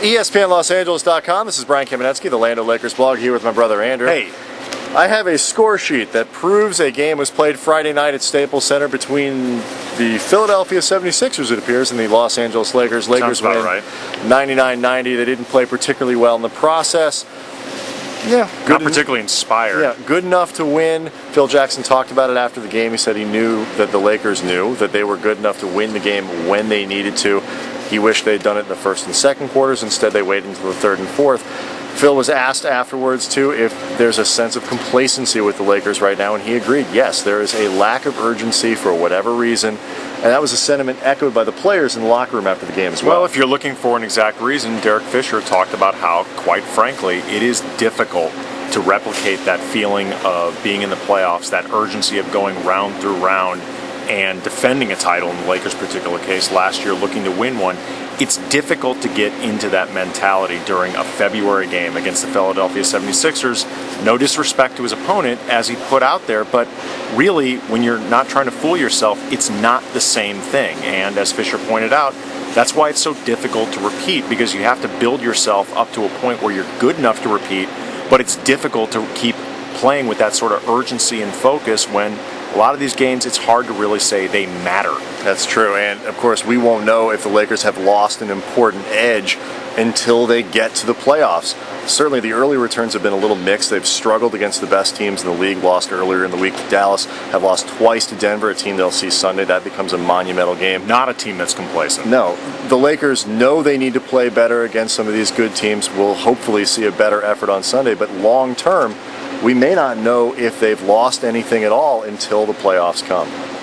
ESPNLosAngeles.com. This is Brian Kamenetzky, the Land O'Lakers blog, here with my brother Andrew. Hey. I have a score sheet that proves a game was played Friday night at Staples Center between the Philadelphia 76ers, it appears, and the Los Angeles Lakers. Lakers win 99-90. They didn't play particularly well in the process. Yeah, not particularly inspired. Yeah, good enough to win. Phil Jackson talked about it after the game. He said he knew that the Lakers knew that they were good enough to win the game when they needed to. He wished they'd done it in the first and second quarters. Instead, they waited until the third and fourth. Phil was asked afterwards, too, if there's a sense of complacency with the Lakers right now, and he agreed, yes, there is a lack of urgency for whatever reason, and that was a sentiment echoed by the players in the locker room after the game as well. Well, if you're looking for an exact reason, Derek Fisher talked about how, quite frankly, it is difficult to replicate that feeling of being in the playoffs, that urgency of going round through round and defending a title, in the Lakers' particular case, last year looking to win one. It's difficult to get into that mentality during a February game against the Philadelphia 76ers. No disrespect to his opponent, as he put out there, but really, when you're not trying to fool yourself, it's not the same thing. And as Fisher pointed out, that's why it's so difficult to repeat, because you have to build yourself up to a point where you're good enough to repeat, but it's difficult to keep playing with that sort of urgency and focus when a lot of these games, it's hard to really say they matter. That's true, and of course we won't know if the Lakers have lost an important edge until they get to the playoffs. Certainly the early returns have been a little mixed. They've struggled against the best teams in the league, lost earlier in the week to Dallas, have lost twice to Denver, a team they'll see Sunday. That becomes a monumental game. Not a team that's complacent. No. The Lakers know they need to play better against some of these good teams. We'll hopefully see a better effort on Sunday, but long term, we may not know if they've lost anything at all until the playoffs come.